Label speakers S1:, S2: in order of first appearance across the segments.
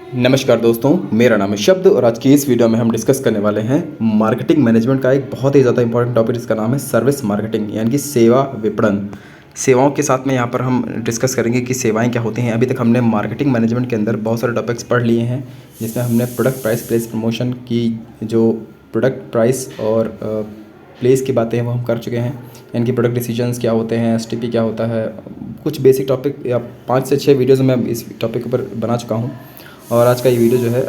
S1: नमस्कार दोस्तों, मेरा नाम है शब्द और आज की इस वीडियो में हम डिस्कस करने वाले हैं मार्केटिंग मैनेजमेंट का एक बहुत ही ज़्यादा इंपॉर्टेंट टॉपिक, जिसका नाम है सर्विस मार्केटिंग यानी कि सेवा विपणन। सेवाओं के साथ में यहाँ पर हम डिस्कस करेंगे कि सेवाएं क्या होती हैं। अभी तक हमने मार्केटिंग मैनेजमेंट के अंदर बहुत सारे टॉपिक्स पढ़ लिए हैं, जिसमें हमने प्रोडक्ट प्राइस प्लेस प्रमोशन की जो प्रोडक्ट प्राइस और प्लेस की बातें हैं वो हम कर चुके हैं। यानी कि प्रोडक्ट डिसीजंस क्या होते हैं, एसटीपी क्या होता है, कुछ बेसिक टॉपिक या 5 से 6 वीडियोज़ में इस टॉपिक के ऊपर बना चुका हूँ। और आज का ये वीडियो जो है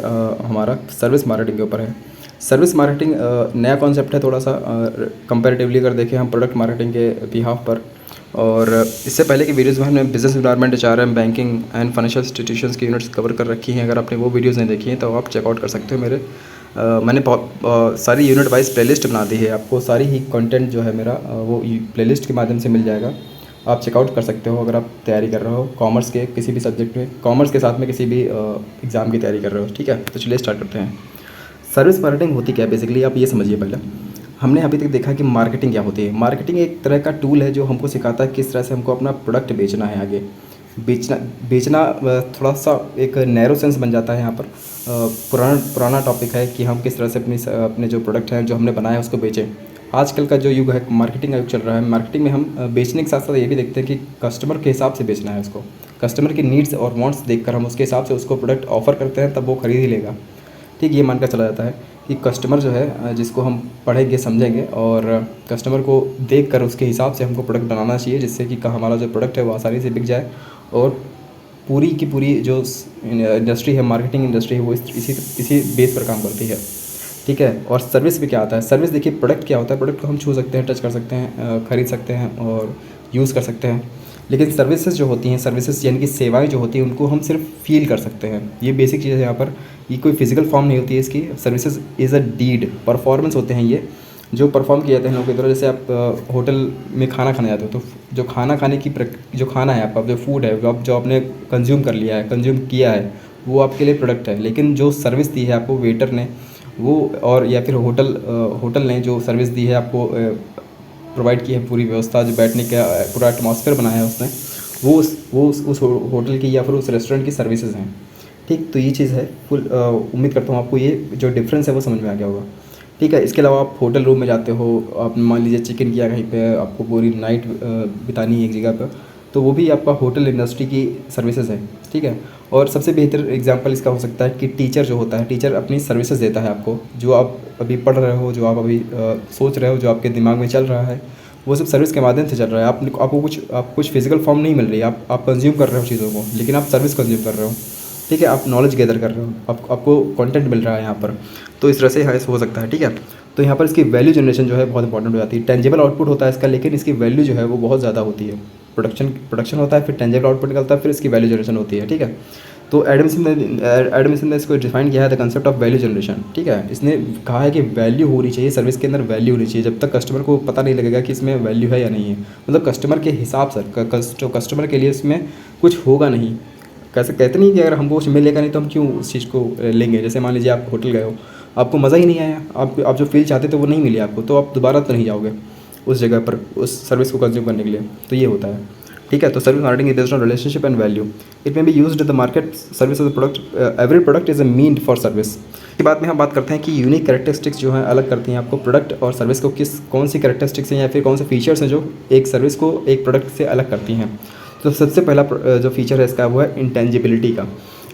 S1: हमारा सर्विस मार्केटिंग के ऊपर है। सर्विस मार्केटिंग नया कॉन्सेप्ट है थोड़ा सा, कंपैरेटिवली अगर देखें हम प्रोडक्ट मार्केटिंग के बिहाफ पर। और इससे पहले की वीडियोज़ में हमने business environment, HRM, banking and financial institutions की यूनिट्स कवर कर रखी हैं। अगर आपने वो वीडियोज़ नहीं देखी हैं तो आप चेकआउट कर सकते हो। मेरे मैंने बहुत सारी यूनिट वाइज प्लेलिस्ट बना दी है, आपको सारी ही कंटेंट जो है मेरा वो प्लेलिस्ट के माध्यम से मिल जाएगा। आप चेकआउट कर सकते हो अगर आप तैयारी कर रहे हो कॉमर्स के किसी भी सब्जेक्ट में, कॉमर्स के साथ में किसी भी एग्ज़ाम की तैयारी कर रहे हो। ठीक है, तो चलिए स्टार्ट करते हैं। सर्विस मार्केटिंग होती क्या है बेसिकली, आप ये समझिए। पहले हमने अभी तक देखा कि मार्केटिंग क्या होती है। मार्केटिंग एक तरह का टूल है जो हमको सिखाता है किस तरह से हमको अपना प्रोडक्ट बेचना है। आगे बेचना थोड़ा सा एक नैरो सेंस बन जाता है यहाँ पर। पुराना टॉपिक है कि हम किस तरह से अपने जो प्रोडक्ट हैं जो हमने बनाया है उसको बेचें। आजकल का जो युग है मार्केटिंग का युग चल रहा है। मार्केटिंग में हम बेचने के साथ साथ ये भी देखते हैं कि कस्टमर के हिसाब से बेचना है उसको। कस्टमर की नीड्स और वांट्स देखकर हम उसके हिसाब से उसको प्रोडक्ट ऑफर करते हैं, तब वो खरीद ही लेगा। ठीक, ये मानकर चला जाता है कि कस्टमर जो है जिसको हम पढ़ेंगे समझेंगे और कस्टमर को देख कर उसके हिसाब से हमको प्रोडक्ट बनाना चाहिए, जिससे कि हमारा जो प्रोडक्ट है वो आसानी से बिक जाए। और पूरी की पूरी जो इंडस्ट्री है, मार्केटिंग इंडस्ट्री है, वो इसी बेस पर काम करती है। ठीक है, और सर्विस भी क्या आता है। सर्विस देखिए, प्रोडक्ट क्या होता है। प्रोडक्ट को हम छू सकते हैं, टच कर सकते हैं, ख़रीद सकते हैं और यूज़ कर सकते हैं। लेकिन सर्विसेज जो होती हैं, सर्विसेज यानी कि सेवाएं जो होती हैं, उनको हम सिर्फ फील कर सकते हैं। ये बेसिक चीज़ है यहाँ पर। ये कोई फिजिकल फॉर्म नहीं होती है इसकी। Services is a deed, performance होते हैं ये जो परफॉर्म किए जाते हैं लोगों की तरह। जैसे आप होटल में खाना खाने जाते हो, तो जो खाना खाने की जो खाना है आपका, जो फूड है, जो आपने कंज्यूम कर लिया है, कंज्यूम किया है, वो आपके लिए प्रोडक्ट है। लेकिन जो सर्विस दी है आपको वेटर ने, वो और या फिर होटल ने जो सर्विस दी है आपको, प्रोवाइड की है पूरी व्यवस्था, जो बैठने का पूरा एटमॉस्फेयर बनाया है उसने, वो उस होटल की या फिर उस रेस्टोरेंट की सर्विसेज हैं। ठीक, तो ये चीज़ है फुल। उम्मीद करता हूँ आपको ये जो डिफरेंस है वो समझ में आ गया होगा। ठीक है, इसके अलावा आप होटल रूम में जाते हो, आप मान लीजिए चेक इन किया कहीं पे, आपको पूरी नाइट बितानी है एक जगह पर, तो वो भी आपका होटल इंडस्ट्री की सर्विसेज है। ठीक है, और सबसे बेहतर एग्जांपल इसका हो सकता है कि टीचर जो होता है, टीचर अपनी सर्विसेज देता है आपको। जो आप अभी पढ़ रहे हो, जो आप अभी सोच रहे हो, जो आपके दिमाग में चल रहा है, वो सब सर्विस के माध्यम से चल रहा है। आपको कुछ फिजिकल फॉर्म नहीं मिल रही है, आप कंज्यूम कर रहे हो चीज़ों को, लेकिन आप सर्विस कंज्यूम कर रहे हो। ठीक है, आप नॉलेज गैदर कर रहे हो, आपको कंटेंट मिल रहा है यहाँ पर। तो इस तरह से हो सकता है। ठीक है, तो यहाँ पर इसकी वैल्यू जनरेशन जो है बहुत इंपॉर्टेंट हो जाती है। टेंजिबल आउटपुट होता है इसका, लेकिन इसकी वैल्यू जो है वो बहुत ज़्यादा होती है। प्रोडक्शन होता है, फिर टेंजिबल आउटपुट निकलता है, फिर इसकी वैल्यू जनरेशन होती है। ठीक है, तो एडम स्मिथ ने इसको डिफाइन किया है the concept of value generation. ठीक है, इसने कहा है कि वैल्यू होनी चाहिए, सर्विस के अंदर वैल्यू होनी चाहिए। जब तक कस्टमर को पता नहीं लगेगा कि इसमें वैल्यू है या नहीं है, मतलब कस्टमर के हिसाब से, जो कस्टमर के लिए इसमें कुछ होगा नहीं। कैसे कहते नहीं कि अगर हमको कुछ मिलेगा नहीं तो हम क्यों उस चीज़ को लेंगे। जैसे मान लीजिए आप होटल गए हो, आपको मज़ा ही नहीं आया, आप जो फील चाहते थे वो नहीं मिली आपको, तो आप दोबारा तो नहीं जाओगे उस जगह पर उस सर्विस को कंज्यूम करने के लिए। तो ये होता है। ठीक है, तो service marketing is based on relationship and value. It may be used in the market service as product. Every product is a mean for service. के बाद में हम बात करते हैं कि यूनिक कैरेक्टरिस्टिक्स जो हैं अलग करती हैं आपको प्रोडक्ट और सर्विस को। कौन सी कैरेक्टरिस्टिक्स हैं या फिर कौन से फीचर्स हैं जो एक सर्विस को एक प्रोडक्ट से अलग करती हैं। तो सबसे पहला जो फीचर है इसका वो है इंटेंजिबिलिटी का।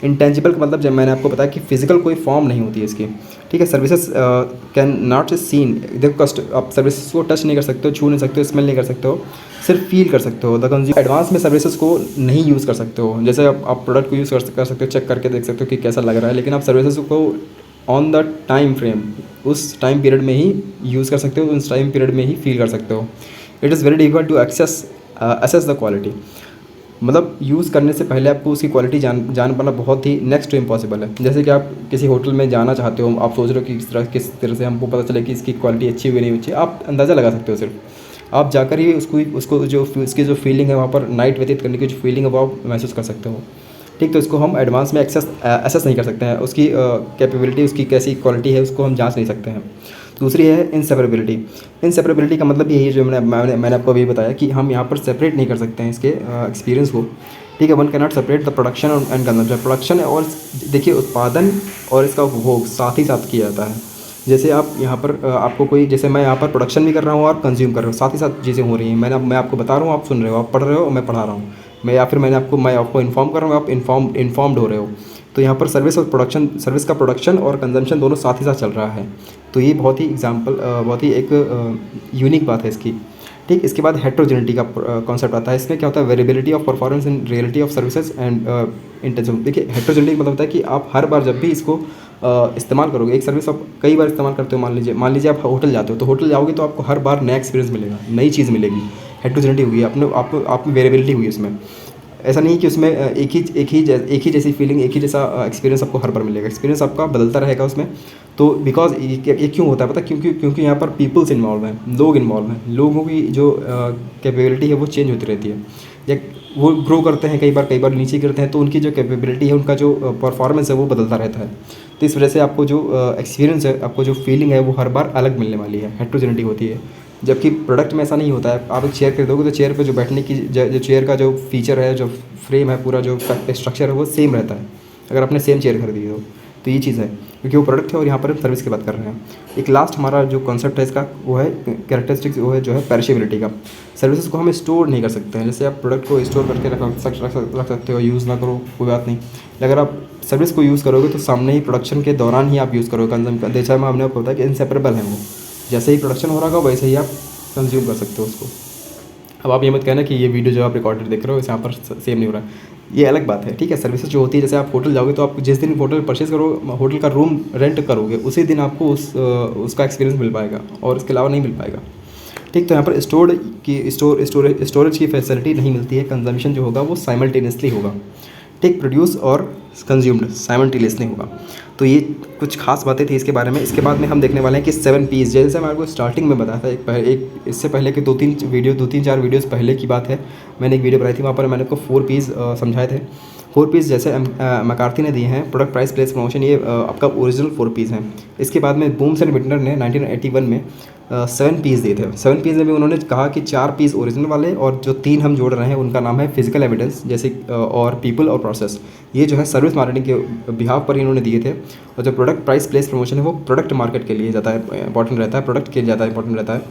S1: इंटेंजिबल का मतलब जब मैंने आपको बताया कि फिजिकल कोई फॉर्म नहीं होती है इसकी। ठीक है, services can not a seen. देखो आप सर्विसेज को टच नहीं कर सकते हो, छू नहीं सकते हो, स्मेल नहीं कर सकते हो, सिर्फ फील कर सकते हो। द कंज्यूमर एडवांस में सर्विसेज को नहीं यूज़ कर सकते हो। जैसे आप प्रोडक्ट को यूज़ कर सकते हो, चेक करके देख सकते हो कि कैसा लग रहा है, लेकिन आप सर्विसेज को ऑन द टाइम फ्रेम, उस टाइम पीरियड में ही यूज़ कर सकते हो, उस टाइम पीरियड में ही फील कर सकते हो। It is very difficult to assess the quality. मतलब यूज़ करने से पहले आपको उसकी क्वालिटी जान पाना बहुत ही नेक्स्ट टू इम्पॉसिबल है। जैसे कि आप किसी होटल में जाना चाहते हो, आप सोच रहे हो कि किस तरह से हमको पता चले कि इसकी क्वालिटी अच्छी हुई नहीं अच्छी, आप अंदाज़ा लगा सकते हो। सिर्फ आप जाकर ही उसको जो उसकी जो फीलिंग है वहाँ पर नाइट व्यतीत करने की जो फीलिंग है वो आप महसूस कर सकते हो। ठीक, तो इसको हम एडवांस में एसेस नहीं कर सकते हैं। उसकी कैपेबिलिटी, उसकी कैसी क्वालिटी है, उसको हम जांच नहीं सकते हैं। दूसरी है इनसेपरेबिलिटी। इनसेपरेबिलिटी का मतलब यही है जो मैंने आपको अभी बताया कि हम यहाँ पर सेपरेट नहीं कर सकते हैं इसके एक्सपीरियंस को। ठीक है। One can not separate the production and consumption. Production और देखिए उत्पादन और इसका उपभोग साथ ही साथ किया जाता है। जैसे आप यहाँ पर आपको कोई, जैसे मैं यहाँ पर प्रोडक्शन भी कर रहा हूँ और कंज्यूम कर रहा हूँ, साथ ही साथ चीज़ें हो रही हैं। मैं आपको बता रहा हूँ, आप सुन रहे हो, आप पढ़ रहे हो, मैं पढ़ा रहा हूँ, मैं आपको इन्फॉर्म कर रहा हूँ, आप इन्फॉर्म्ड हो रहे हो। तो यहाँ पर सर्विस का प्रोडक्शन और कंजम्पशन दोनों साथ ही साथ चल रहा है। तो ये बहुत ही बहुत ही एक यूनिक बात है इसकी। ठीक, इसके बाद हेट्रोजेनिटी का कॉन्सेप्ट आता है। इसमें क्या होता है, variability of performance in reality of services and intention. देखिए हेट्रोजेनिटी मतलब होता है कि आप हर बार जब भी इसको इस्तेमाल करोगे, एक सर्विस आप कई बार इस्तेमाल करते हो, मान लीजिए आप होटल जाते हो, तो होटल जाओगे तो आपको हर बार नया एक्सपीरियंस मिलेगा, नई चीज़ मिलेगी। हेट्रोजेनिटी हुई, आप में वेरिएबिलिटी हुई उसमें। ऐसा नहीं कि उसमें एक ही जैसी फीलिंग, एक ही जैसा एक्सपीरियंस आपको हर बार मिलेगा। एक्सपीरियंस आपका बदलता रहेगा उसमें। तो बिकॉज ये क्यों होता है पता है? क्योंकि यहाँ पर पीपल्स इन्वॉल्व हैं, लोग इन्वॉल्व हैं। लोगों की जो कैपेबिलिटी है वो चेंज होती रहती है, या वो ग्रो करते हैं, कई बार नीचे गिरते हैं, तो उनकी जो कैपेबिलिटी है, उनका जो परफॉर्मेंस है वो बदलता रहता है। तो इस वजह से आपको जो एक्सपीरियंस है, आपको जो फीलिंग है, वो हर बार अलग मिलने वाली है, हेट्रोजेनिटी होती है। जबकि प्रोडक्ट में ऐसा नहीं होता है। आप एक चेयर खरीदोगे तो चेयर पे जो बैठने की जो चेयर का जो फीचर है, जो फ्रेम है, पूरा जो स्ट्रक्चर है वो सेम रहता है, अगर आपने सेम चेयर खरीदी हो। तो ये चीज़ है, क्योंकि वो प्रोडक्ट है और यहाँ पर हम सर्विस की बात कर रहे हैं। एक लास्ट हमारा जो कॉन्सेप्ट है इसका, वो है कैरेक्टरिस्टिक्स, वो है जो है पेरिशेबिलिटी का। सर्विसेज को हम स्टोर नहीं कर सकते हैं। जैसे आप प्रोडक्ट को स्टोर करके रख सकते हो, यूज़ ना करो कोई बात नहीं। अगर आप सर्विस को यूज़ करोगे तो सामने ही प्रोडक्शन के दौरान ही आप यूज़ करोगे, कंज्यूम कर। जैसा हमने आपको बताया कि इनसेपरेबल है वो, जैसे ही प्रोडक्शन हो रहा होगा वैसे ही आप कंज्यूम कर सकते हो उसको। अब आप ये मत कहना कि ये वीडियो जो आप रिकॉर्डेड देख रहे हो, इस यहाँ पर सेम नहीं हो रहा है, ये अलग बात है। ठीक है, सर्विसेज जो होती है, जैसे आप होटल जाओगे तो आप जिस दिन होटल परचेज करो, होटल का रूम रेंट करोगे, उसी दिन आपको उसका एक्सपीरियंस मिल पाएगा, और इसके अलावा नहीं मिल पाएगा। ठीक, तो यहाँ पर स्टोरेज की फैसिलिटी नहीं मिलती है। कंजम्पशन जो होगा वो साइमल्टेनियसली होगा। ठीक, प्रोड्यूस और कंज्यूम्ड साइमल्टेनियसली होगा। तो ये कुछ खास बातें थी इसके बारे में। इसके बाद में हम देखने वाले हैं कि 7 Ps, जैसे मैं आपको स्टार्टिंग में बताया था, एक इससे पहले के 2-3-4 वीडियोस पहले की बात है, मैंने एक वीडियो बनाई थी, वहाँ पर मैंने आपको 4 Ps समझाए थे। 4 Ps जैसे मैकार्थी ने दिए हैं, प्रोडक्ट, प्राइस, प्लेस, प्रमोशन, ये आपका ओरिजिनल 4 Ps हैं। इसके बाद में बूम्स एंड विटनर ने 1981 में 7 Ps दिए थे। 7 Ps में भी उन्होंने कहा कि 4 Ps ओरिजिनल वाले, और जो 3 हम जोड़ रहे हैं उनका नाम है फिजिकल एविडेंस, जैसे और पीपल और प्रोसेस। ये जो है सर्विस मार्केटिंग के बिहाफ पर इन्होंने दिए थे। और जो प्रोडक्ट, प्राइस, प्लेस, प्रमोशन है वो प्रोडक्ट मार्केट के लिए ज़्यादा इंपॉर्टेंट रहता है, प्रोडक्ट के लिए ज़्यादा इंपॉर्टेंट रहता है।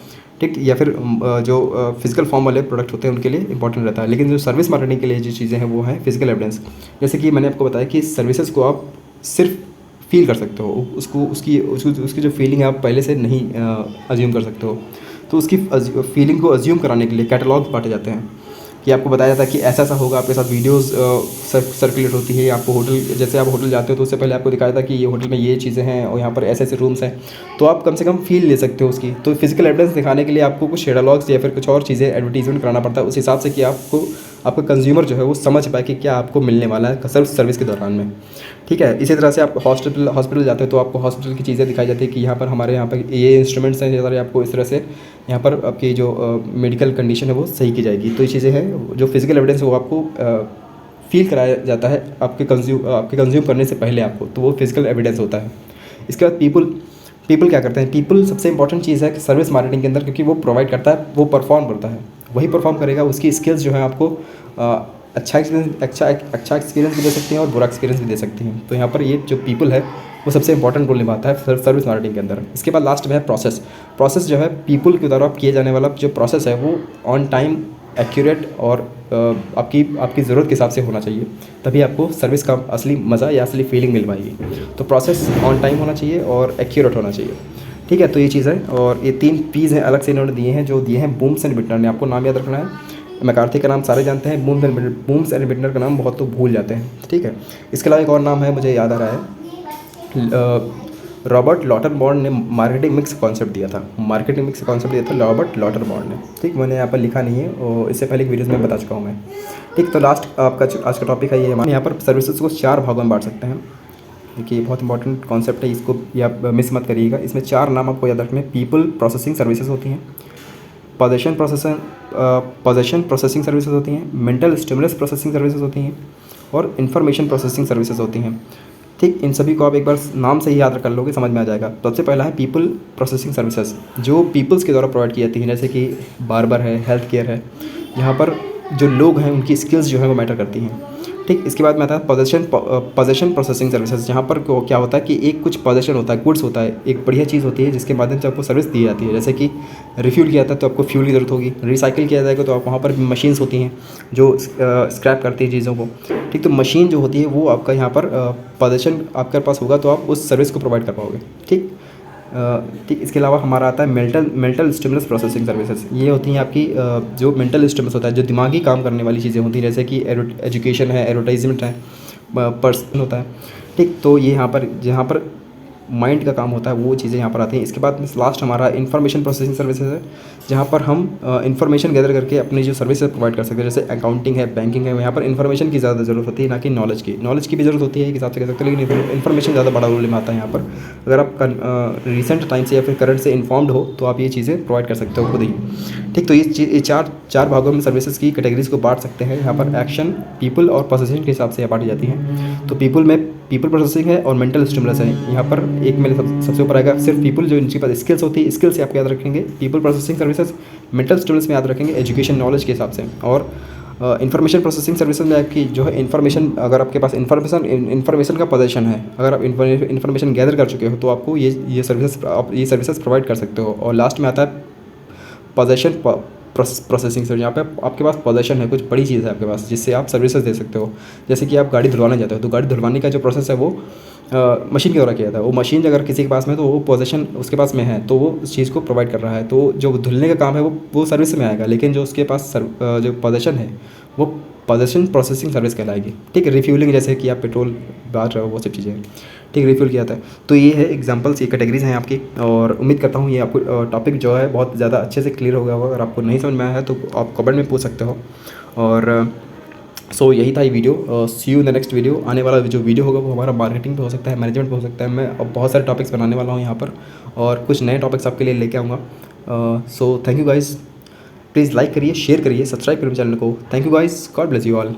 S1: ठीक, या फिर जो फिजिकल फॉर्म वाले प्रोडक्ट होते हैं उनके लिए इंपॉर्टेंट रहता है। लेकिन जो सर्विस मार्केटिंग के लिए जो चीज़ें हैं वो हैं फिजिकल एविडेंस। जैसे कि मैंने आपको बताया कि सर्विसेज को आप सिर्फ फील कर सकते हो, उसकी जो फीलिंग है आप पहले से नहीं अज्यूम कर सकते हो। तो उसकी फीलिंग को अज्यूम कराने के लिए कैटलॉग्स बांटे जाते हैं, कि आपको बताया जाता है कि ऐसा ऐसा होगा, आपके साथ वीडियोस सर्कुलेट होती है। आपको होटल, जैसे आप होटल जाते हो तो उससे पहले आपको दिखाया था कि ये होटल में ये चीज़ें हैं और यहाँ पर ऐसे ऐसे रूम्स हैं, तो आप कम से कम फील ले सकते हो उसकी। तो फिजिकल एविडेंस दिखाने के लिए आपको कुछ कैटलॉग्स या फिर कुछ और चीज़ें एडवर्टीजमेंट कराना पड़ता है, उस हिसाब से कि आपका कंज्यूमर जो है वो समझ पाए कि क्या आपको मिलने वाला है सर्विस के दौरान में। ठीक है, इसी तरह से आप हॉस्पिटल जाते हो तो आपको हॉस्पिटल की चीज़ें दिखाई जाती है कि यहाँ पर हमारे यहाँ पर ये इंस्ट्रूमेंट्स हैं, जैसे आपको इस तरह से यहाँ पर आपकी जो मेडिकल कंडीशन है वो सही की जाएगी। तो ये चीज़ें हैं जो फिजिकल एविडेंस है वो आपको फील कराया जाता है आपके कंज्यूम करने से पहले आपको, तो वो फिजिकल एविडेंस होता है। इसके बाद पीपल क्या करते हैं? पीपल सबसे इंपॉर्टेंट चीज़ है सर्विस मार्केटिंग के अंदर, क्योंकि वो प्रोवाइड करता है, वो परफॉर्म करता है, वही परफॉर्म करेगा। उसकी स्किल्स जो है आपको अच्छा एक्सपीरियंस भी दे सकती हैं और बुरा एक्सपीरियंस भी दे सकती हैं। तो यहाँ पर ये जो पीपल है वो सबसे इंपॉर्टेंट रोल निभाता है सर्विस मार्केटिंग के अंदर। इसके बाद लास्ट में है प्रोसेस जो है पीपल के द्वारा किए जाने वाला जो प्रोसेस है वो ऑन टाइम, एक्यूरेट और आपकी ज़रूरत के हिसाब से होना चाहिए, तभी आपको सर्विस का असली मज़ा या असली फीलिंग मिल पाएगी। तो प्रोसेस ऑन टाइम होना चाहिए और एक्यूरेट होना चाहिए। ठीक है, तो ये चीज़ है। और ये 3 Ps हैं, अलग से इन्होंने दिए हैं, जो दिए हैं बूम्स एंड विटनर ने। आपको नाम याद रखना है। मैकार्थी का नाम सारे जानते हैं, बूम्स एंड विटनर का नाम बहुत तो भूल जाते हैं। ठीक है, इसके अलावा एक और नाम है, मुझे याद आ रहा है, रॉबर्ट लॉटरबॉर्न ने मार्केटिंग मिक्स कॉन्सेप्ट दिया था। रॉबर्ट लॉटरबॉर्न ने। ठीक, मैंने यहाँ पर लिखा नहीं है, और इससे पहले एक वीडियोज़ में बता चुका हूँ मैं। ठीक, तो लास्ट आपका आज का टॉपिक है ये। हमारे यहाँ पर सर्विसेज को 4 भागों में बांट सकते हैं। देखिए बहुत इंपॉर्टेंट कॉन्सेप्ट है, इसको आप मिस मत करिएगा। इसमें 4 नाम आपको याद रखने हैं। पीपल प्रोसेसिंग सर्विसेज होती हैं, पोजेशन प्रोसेसिंग सर्विसेज होती हैं, मेंटल स्टिमुलस प्रोसेसिंग सर्विसेज होती हैं, और इन्फॉर्मेशन प्रोसेसिंग सर्विसेज होती हैं। ठीक, इन सभी को आप एक बार नाम से ही याद कर लोगे, समझ में आ जाएगा। तो सबसे पहला है पीपल प्रोसेसिंग सर्विसेज, जो पीपल्स के द्वारा प्रोवाइड की जाती हैं, जैसे कि बार्बर है, हेल्थ केयर है। यहाँ पर जो लोग हैं उनकी स्किल्स जो है वो मैटर करती हैं। ठीक, इसके बाद में आता है पोजेशन प्रोसेसिंग सर्विसेज, जहाँ पर क्या होता है कि एक कुछ पोजेशन होता है, गुड्स होता है, एक बढ़िया चीज़ होती है जिसके माध्यम से आपको सर्विस दी जाती है। जैसे कि रिफ्यूल किया जाता है तो आपको फ्यूल की ज़रूरत होगी, रिसाइकिल किया जाएगा तो आप वहाँ पर मशीन्स होती हैं जो स्क्रैप करती हैं चीज़ों को। ठीक, तो मशीन जो होती है वो आपका यहाँ पर पोजेशन आपके पास होगा तो आप उस सर्विस को प्रोवाइड कर पाओगे। ठीक, ठीक, इसके अलावा हमारा आता है मेंटल स्टिमुलस प्रोसेसिंग सर्विसेज। ये होती हैं आपकी जो मेंटल स्टिमुलस होता है, जो दिमागी काम करने वाली चीज़ें होती हैं, जैसे कि एजुकेशन है, एडवर्टाइजमेंट है, पर्सन होता है। ठीक, तो ये यहाँ पर जहाँ पर माइंड का काम होता है वो चीज़ें यहाँ पर आती हैं। इसके बाद में लास्ट हमारा इन्फॉर्मेशन प्रोसेसिंग सर्विसेज है, जहाँ पर हम इन्फॉर्मेशन गैदर करके अपनी जो सर्विसेज प्रोवाइड कर सकते हैं। जैसे अकाउंटिंग है, बैंकिंग है, यहाँ पर इन्फॉर्मेशन की ज़्यादा ज़रूरत होती है, ना कि नॉलेज की भी ज़रूरत होती है एक हिसाब से कह सकते हैं, लेकिन इन्फॉर्मेशन ज़्यादा बड़ा रोल में आता है यहाँ पर। अगर आप रिसेंट टाइम से या फिर करंट से इन्फॉर्म्ड हो तो आप ये चीज़ें प्रोवाइड कर सकते हो खुद ही। ठीक, तो ये चार भागों में सर्विसेज की कैटेगरीज को बांट सकते हैं। यहाँ पर एक्शन, पीपल और प्रोसेसिंग के हिसाब से बांटी जाती हैं। तो पीपल प्रोसेसिंग है और मेंटल स्टिमुलस है। यहाँ पर एक में सबसे ऊपर आएगा सिर्फ पीपल, जो इनके पास स्किल्स होती है, स्किल्स आप याद रखेंगे people processing services. Mental stimulus में याद रखेंगे एजुकेशन नॉलेज के हिसाब से। और इन्फॉर्मेशन प्रोसेसिंग सर्विसेज में आपकी जो है इन्फॉर्मेशन, अगर आपके पास इन्फॉर्मेशन का पोजीशन है, अगर आप इन्फॉर्मेशन गैदर कर चुके हो तो आपको ये सर्विसेज प्रोवाइड कर सकते हो। और लास्ट में आता है पोजेशन प्रोसेसिंग सर्विस, जहाँ पे आपके पास पोजेशन है, कुछ बड़ी चीज़ है आपके पास जिससे आप सर्विसेज दे सकते हो। जैसे कि आप गाड़ी धुलवाने जाते हो तो गाड़ी धुलवाने का जो प्रोसेस है वो मशीन के द्वारा किया जाता है। वो मशीन अगर किसी के पास में, तो वो पोजेशन उसके पास में है तो वो उस चीज़ को प्रोवाइड कर रहा है, तो जो धुलने का काम है वो सर्विस में आएगा। लेकिन जो उसके पास जो पोजेशन है वो पोजेशन प्रोसेसिंग सर्विस कहलाएगी। ठीक है, रिफ्यूलिंग, जैसे कि आप पेट्रोल बांट रहे हो वो सब चीज़ें। ठीक, रिफ्यूल किया जाता है। तो ये है एग्जांपल्स, ये कैटेगरीज हैं आपकी। और उम्मीद करता हूँ ये आपको टॉपिक जो है बहुत ज़्यादा अच्छे से क्लियर हो गया होगा। अगर आपको नहीं समझ में आया है तो आप कमेंट में पूछ सकते हो। और सो यही था ये video. See you in the next video. आने वाला जो वीडियो होगा वो हमारा मार्केटिंग पे हो सकता है, मैनेजमेंट पे हो सकता है। मैं अब बहुत सारे टॉपिक्स बनाने वाला हूँ यहाँ पर और कुछ नए टॉपिक्स आपके लिए लेके आऊँगा। So thank you guys, please like करिए, शेयर करिए, सब्सक्राइब करिए चैनल को। Thank you guys, God bless you all.